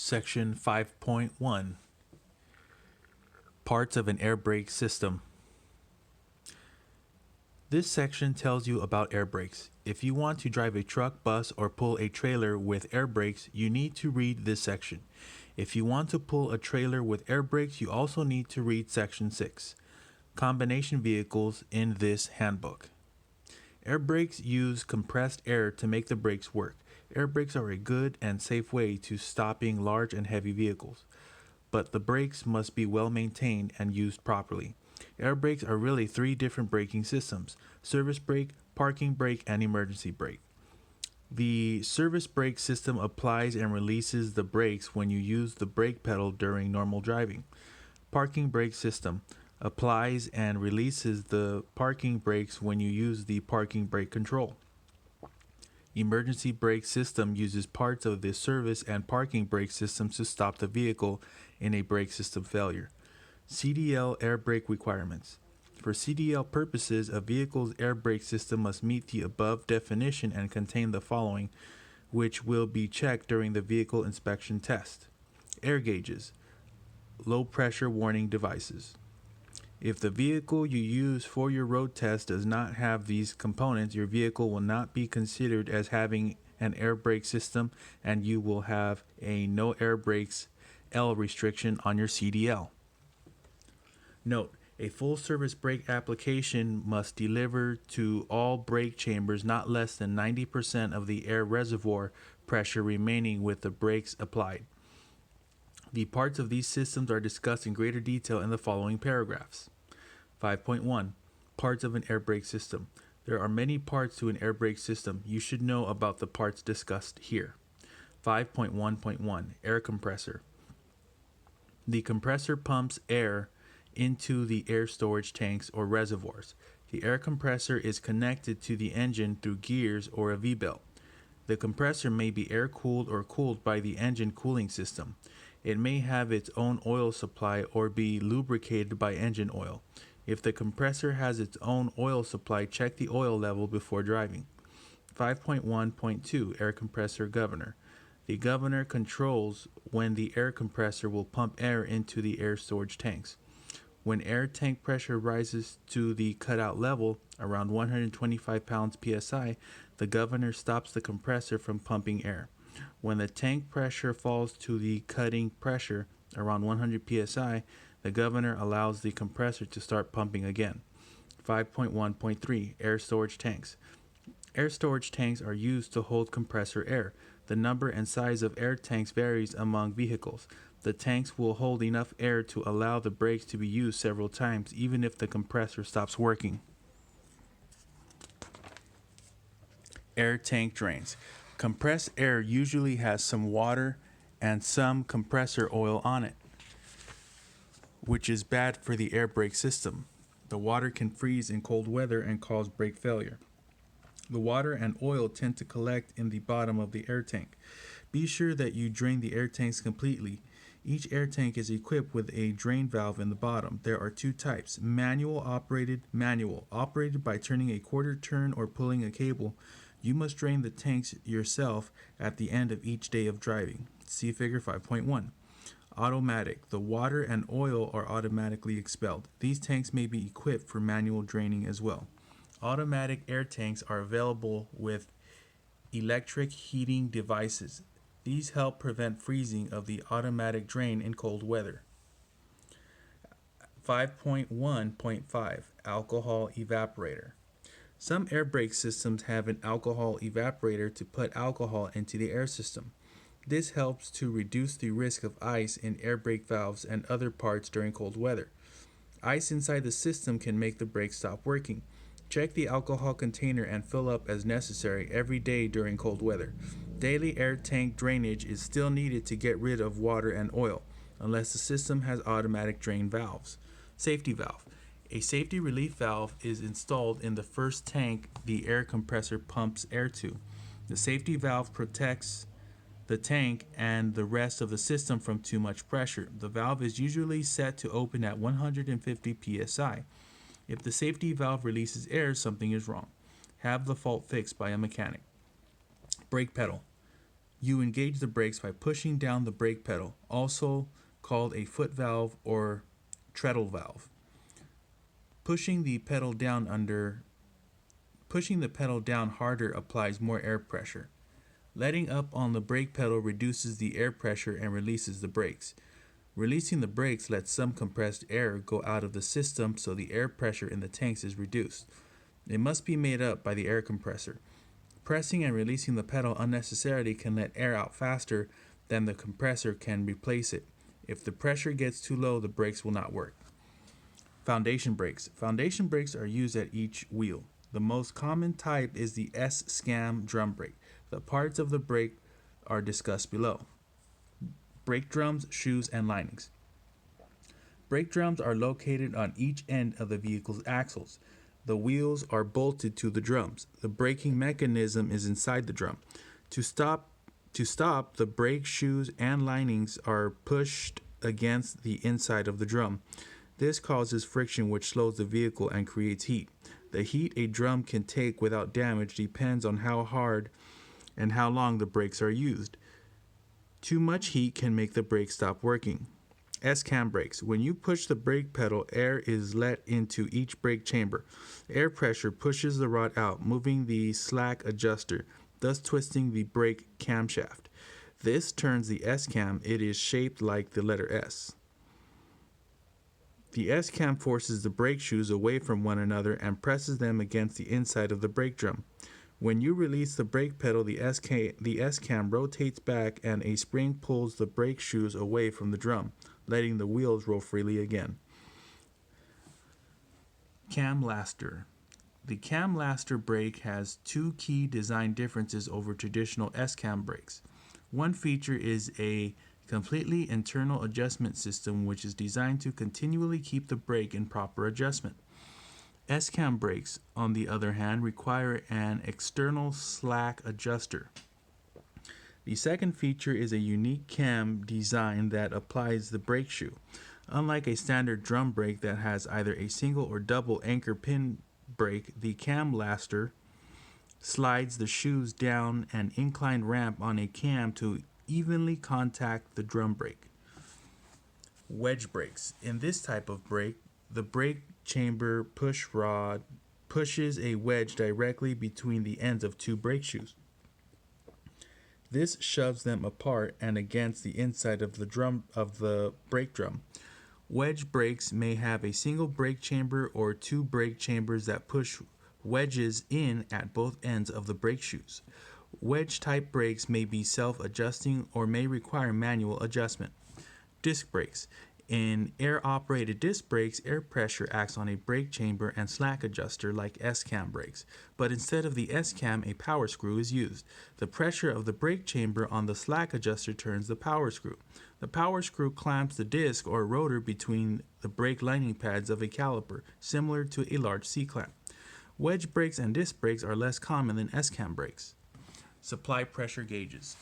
Section 5.1 Parts of an air brake system. This section tells you about air brakes. If you want to drive a truck, bus, or pull a trailer with air brakes, you need to read this section. If you want to pull a trailer with air brakes, you also need to read Section 6, Combination Vehicles, in this handbook. Air brakes use compressed air to make the brakes work. Air brakes are a good and safe way to stopping large and heavy vehicles, but the brakes must be well maintained and used properly. Air brakes are really three different braking systems: service brake, parking brake, and emergency brake. The service brake system applies and releases the brakes when you use the brake pedal during normal driving. Parking brake system applies and releases the parking brakes when you use the parking brake control. Emergency brake system uses parts of the service and parking brake systems to stop the vehicle in a brake system failure. CDL air brake requirements. For CDL purposes, a vehicle's air brake system must meet the above definition and contain the following, which will be checked during the vehicle inspection test: air gauges, low pressure warning devices. If the vehicle you use for your road test does not have these components, your vehicle will not be considered as having an air brake system, and you will have a no air brakes L restriction on your CDL. Note: a full service brake application must deliver to all brake chambers not less than 90% of the air reservoir pressure remaining with the brakes applied. The parts of these systems are discussed in greater detail in the following paragraphs. 5.1 Parts of an air brake system. There are many parts to an air brake system. You should know about the parts discussed here. 5.1.1 Air compressor. The compressor pumps air into the air storage tanks or reservoirs. The air compressor is connected to the engine through gears or a V-belt. The compressor may be air-cooled or cooled by the engine cooling system. It may have its own oil supply or be lubricated by engine oil. If the compressor has its own oil supply, check the oil level before driving. 5.1.2 Air compressor governor. The governor controls when the air compressor will pump air into the air storage tanks. When air tank pressure rises to the cutout level, around 125 pounds psi, the governor stops the compressor from pumping air. When the tank pressure falls to the cutting pressure, around 100 psi, the governor allows the compressor to start pumping again. 5.1.3 Air storage tanks. Air storage tanks are used to hold compressor air. The number and size of air tanks varies among vehicles. The tanks will hold enough air to allow the brakes to be used several times, even if the compressor stops working. Air tank drains. Compressed air usually has some water and some compressor oil on it, which is bad for the air brake system. The water can freeze in cold weather and cause brake failure. The water and oil tend to collect in the bottom of the air tank. Be sure that you drain the air tanks completely. Each air tank is equipped with a drain valve in the bottom. There are two types: manual operated by turning a quarter turn or pulling a cable. You must drain the tanks yourself at the end of each day of driving. See figure 5.1. Automatic. The water and oil are automatically expelled. These tanks may be equipped for manual draining as well. Automatic air tanks are available with electric heating devices. These help prevent freezing of the automatic drain in cold weather. 5.1.5 Alcohol evaporator. Some air brake systems have an alcohol evaporator to put alcohol into the air system. This helps to reduce the risk of ice in air brake valves and other parts during cold weather. Ice inside the system can make the brakes stop working. Check the alcohol container and fill up as necessary every day during cold weather. Daily air tank drainage is still needed to get rid of water and oil, unless the system has automatic drain valves. Safety valve. A safety relief valve is installed in the first tank the air compressor pumps air to. The safety valve protects the tank and the rest of the system from too much pressure. The valve is usually set to open at 150 psi. If the safety valve releases air, something is wrong. Have the fault fixed by a mechanic. Brake pedal. You engage the brakes by pushing down the brake pedal, also called a foot valve or treadle valve. Pushing the pedal down harder applies more air pressure. Letting up on the brake pedal reduces the air pressure and releases the brakes. Releasing the brakes lets some compressed air go out of the system, so the air pressure in the tanks is reduced. It must be made up by the air compressor. Pressing and releasing the pedal unnecessarily can let air out faster than the compressor can replace it. If the pressure gets too low, the brakes will not work. Foundation brakes. Foundation brakes are used at each wheel. The most common type is the S-scam drum brake. The parts of the brake are discussed below. Brake drums, shoes, and linings. Brake drums are located on each end of the vehicle's axles. The wheels are bolted to the drums. The braking mechanism is inside the drum. To stop, the brake shoes and linings are pushed against the inside of the drum. This causes friction, which slows the vehicle and creates heat. The heat a drum can take without damage depends on how hard and how long the brakes are used. Too much heat can make the brake stop working. S-cam brakes. When you push the brake pedal, air is let into each brake chamber. Air pressure pushes the rod out, moving the slack adjuster, thus twisting the brake camshaft. This turns the S-cam. It is shaped like the letter S. The S-cam forces the brake shoes away from one another and presses them against the inside of the brake drum. When you release the brake pedal, the S-cam rotates back and a spring pulls the brake shoes away from the drum, letting the wheels roll freely again. Cam laster. The cam laster brake has two key design differences over traditional S-cam brakes. One feature is a completely internal adjustment system, which is designed to continually keep the brake in proper adjustment. S-cam brakes, on the other hand, require an external slack adjuster. The second feature is a unique cam design that applies the brake shoe. Unlike a standard drum brake that has either a single or double anchor pin brake, the cam laster slides the shoes down an inclined ramp on a cam to evenly contact the drum brake. Wedge brakes. In this type of brake, the brake chamber push rod pushes a wedge directly between the ends of two brake shoes. This shoves them apart and against the inside of the brake drum. Wedge brakes may have a single brake chamber or two brake chambers that push wedges in at both ends of the brake shoes. Wedge-type brakes may be self-adjusting or may require manual adjustment. Disc brakes. In air-operated disc brakes, air pressure acts on a brake chamber and slack adjuster like S-cam brakes, but instead of the S-cam, a power screw is used. The pressure of the brake chamber on the slack adjuster turns the power screw. The power screw clamps the disc or rotor between the brake lining pads of a caliper, similar to a large C-clamp. Wedge brakes and disc brakes are less common than S-cam brakes. Supply pressure gauges.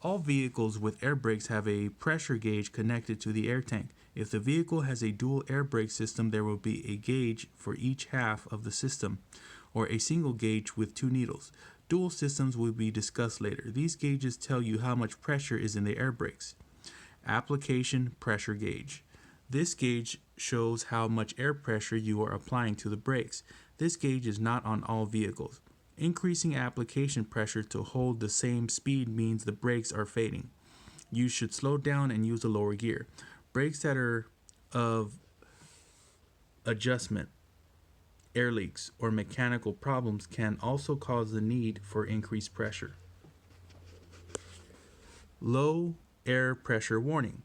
All vehicles with air brakes have a pressure gauge connected to the air tank. If the vehicle has a dual air brake system, there will be a gauge for each half of the system, or a single gauge with two needles. Dual systems will be discussed later. These gauges tell you how much pressure is in the air brakes. Application pressure gauge. This gauge shows how much air pressure you are applying to the brakes. This gauge is not on all vehicles. Increasing application pressure to hold the same speed means the brakes are fading. You should slow down and use a lower gear. Brakes that are of adjustment, air leaks, or mechanical problems can also cause the need for increased pressure. Low air pressure warning.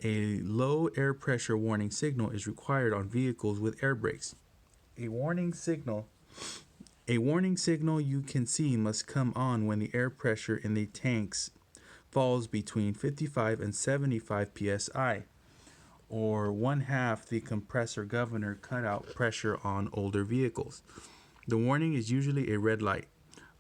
A low air pressure warning signal is required on vehicles with air brakes. A warning signal you can see must come on when the air pressure in the tanks falls between 55 and 75 psi, or one half the compressor governor cutout pressure on older vehicles. The warning is usually a red light.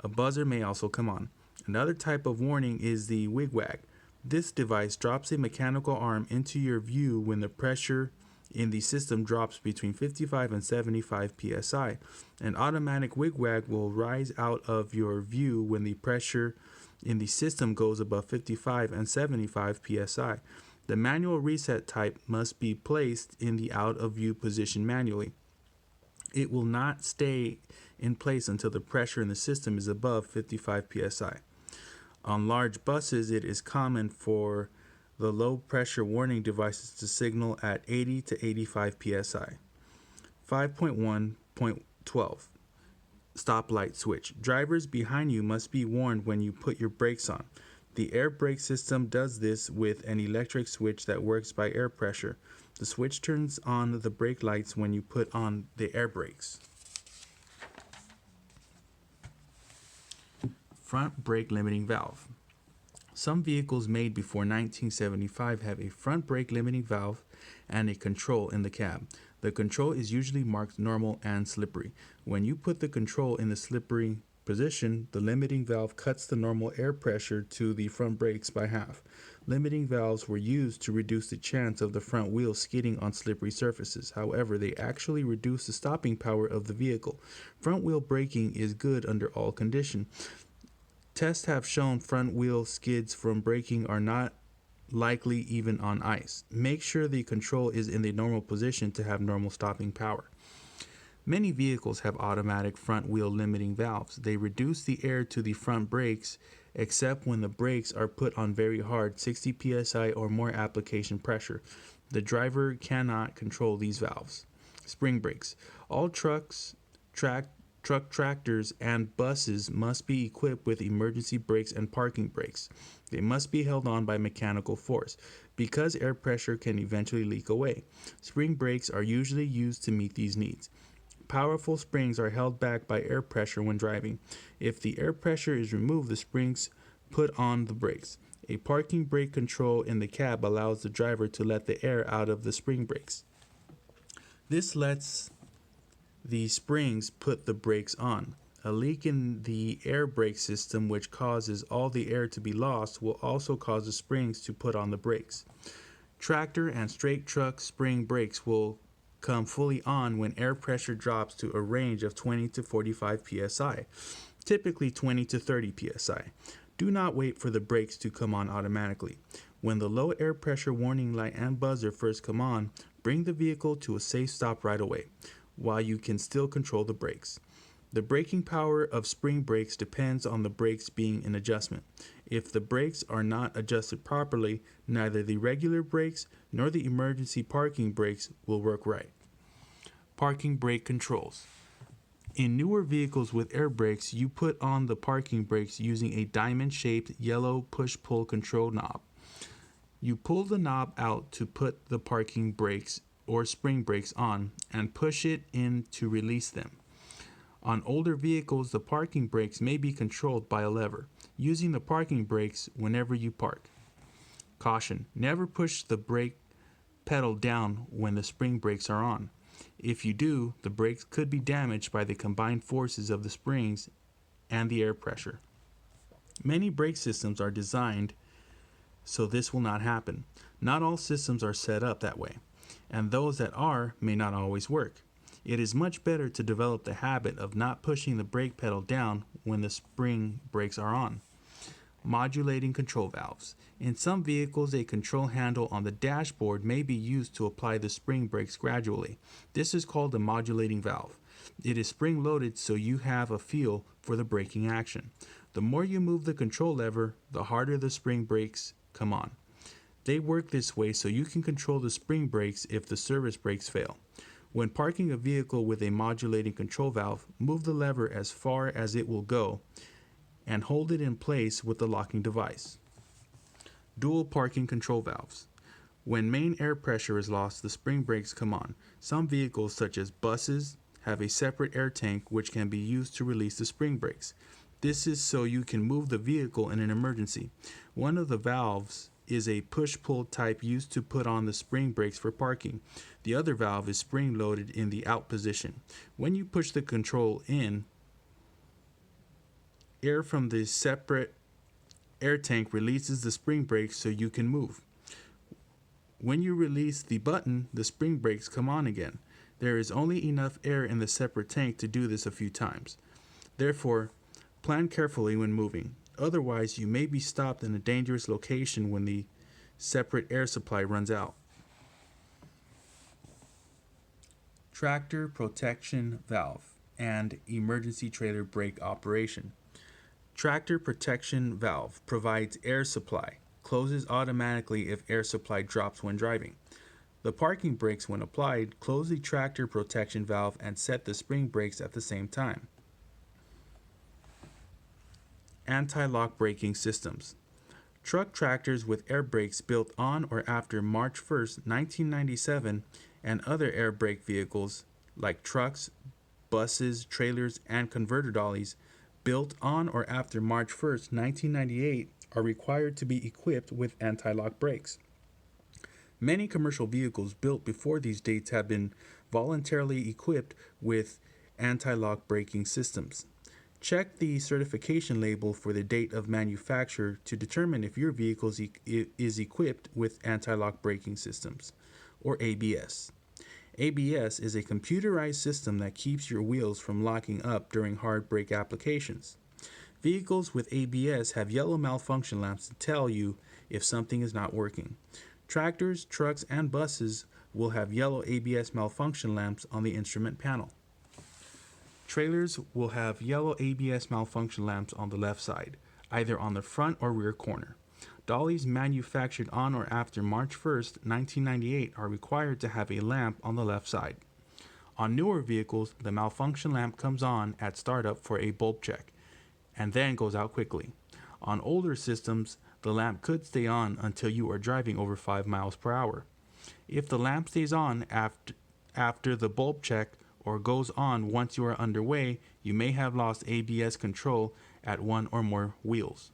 A buzzer may also come on. Another type of warning is the wigwag. This device drops a mechanical arm into your view when the pressure in the system drops between 55 and 75 psi. An automatic wigwag will rise out of your view when the pressure in the system goes above 55 and 75 psi. The manual reset type must be placed in the out of view position manually. It will not stay in place until the pressure in the system is above 55 psi. On large buses, it is common for the low pressure warning devices to signal at 80 to 85 psi. 5.1.12 Stoplight switch. Drivers behind you must be warned when you put your brakes on. The air brake system does this with an electric switch that works by air pressure. The switch turns on the brake lights when you put on the air brakes. Front brake limiting valve. Some vehicles made before 1975 have a front brake limiting valve and a control in the cab. The control is usually marked normal and slippery. When you put the control in the slippery position, the limiting valve cuts the normal air pressure to the front brakes by half. Limiting valves were used to reduce the chance of the front wheel skidding on slippery surfaces. However, they actually reduce the stopping power of the vehicle. Front wheel braking is good under all conditions. Tests have shown front wheel skids from braking are not likely even on ice. Make sure the control is in the normal position to have normal stopping power. Many vehicles have automatic front wheel limiting valves. They reduce the air to the front brakes except when the brakes are put on very hard 60 psi or more application pressure. The driver cannot control these valves. Spring brakes. All trucks, tractors, and buses must be equipped with emergency brakes and parking brakes. They must be held on by mechanical force because air pressure can eventually leak away. Spring brakes are usually used to meet these needs. Powerful springs are held back by air pressure when driving. If the air pressure is removed, the springs put on the brakes. A parking brake control in the cab allows the driver to let the air out of the spring brakes. This lets the springs put the brakes on. A leak in the air brake system, which causes all the air to be lost, will also cause the springs to put on the brakes. Tractor and straight truck spring brakes will come fully on when air pressure drops to a range of 20 to 45 psi, typically 20 to 30 psi. Do not wait for the brakes to come on automatically. When the low air pressure warning light and buzzer first come on, bring the vehicle to a safe stop right away, while you can still control the brakes. The braking power of spring brakes depends on the brakes being in adjustment. If the brakes are not adjusted properly, neither the regular brakes nor the emergency parking brakes will work right. Parking brake controls. In newer vehicles with air brakes, you put on the parking brakes using a diamond-shaped yellow push-pull control knob. You pull the knob out to put the parking brakes or spring brakes on and push it in to release them. On older vehicles, the parking brakes may be controlled by a lever, using the parking brakes whenever you park. Caution: never push the brake pedal down when the spring brakes are on. If you do, the brakes could be damaged by the combined forces of the springs and the air pressure. Many brake systems are designed so this will not happen. Not all systems are set up that way, and those that are may not always work. It is much better to develop the habit of not pushing the brake pedal down when the spring brakes are on. Modulating control valves. In some vehicles, a control handle on the dashboard may be used to apply the spring brakes gradually. This is called a modulating valve. It is spring-loaded so you have a feel for the braking action. The more you move the control lever, the harder the spring brakes come on. They work this way so you can control the spring brakes if the service brakes fail. When parking a vehicle with a modulating control valve, move the lever as far as it will go and hold it in place with the locking device. Dual parking control valves. When main air pressure is lost, the spring brakes come on. Some vehicles, such as buses, have a separate air tank which can be used to release the spring brakes. This is so you can move the vehicle in an emergency. One of the valves is a push-pull type used to put on the spring brakes for parking. The other valve is spring-loaded in the out position. When you push the control in, air from the separate air tank releases the spring brakes so you can move. When you release the button, the spring brakes come on again. There is only enough air in the separate tank to do this a few times. Therefore, plan carefully when moving. Otherwise, you may be stopped in a dangerous location when the separate air supply runs out. Tractor protection valve and emergency trailer brake operation. Tractor protection valve provides air supply, closes automatically if air supply drops when driving. The parking brakes, when applied, close the tractor protection valve and set the spring brakes at the same time. Anti-lock braking systems. Truck tractors with air brakes built on or after March 1st, 1997, and other air brake vehicles like trucks, buses, trailers, and converter dollies built on or after March 1st, 1998 are required to be equipped with anti-lock brakes. Many commercial vehicles built before these dates have been voluntarily equipped with anti-lock braking systems. Check the certification label for the date of manufacture to determine if your vehicle is equipped with anti-lock braking systems, or ABS. ABS is a computerized system that keeps your wheels from locking up during hard brake applications. Vehicles with ABS have yellow malfunction lamps to tell you if something is not working. Tractors, trucks, and buses will have yellow ABS malfunction lamps on the instrument panel. Trailers will have yellow ABS malfunction lamps on the left side, either on the front or rear corner. Dollies manufactured on or after March 1st, 1998 are required to have a lamp on the left side. On newer vehicles, the malfunction lamp comes on at startup for a bulb check, and then goes out quickly. On older systems, the lamp could stay on until you are driving over 5 miles per hour. If the lamp stays on after the bulb check or goes on once you are underway, you may have lost ABS control at one or more wheels.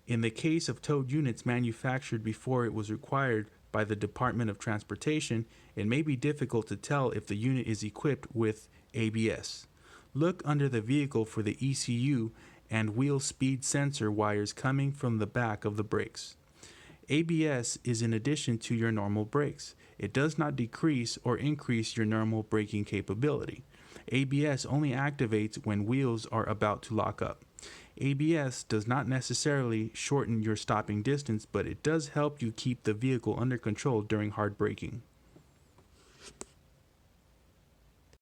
In the case of towed units manufactured before it was required by the Department of Transportation, it may be difficult to tell if the unit is equipped with ABS. Look under the vehicle for the ECU and wheel speed sensor wires coming from the back of the brakes. ABS is in addition to your normal brakes. It does not decrease or increase your normal braking capability. ABS only activates when wheels are about to lock up. ABS does not necessarily shorten your stopping distance, but it does help you keep the vehicle under control during hard braking.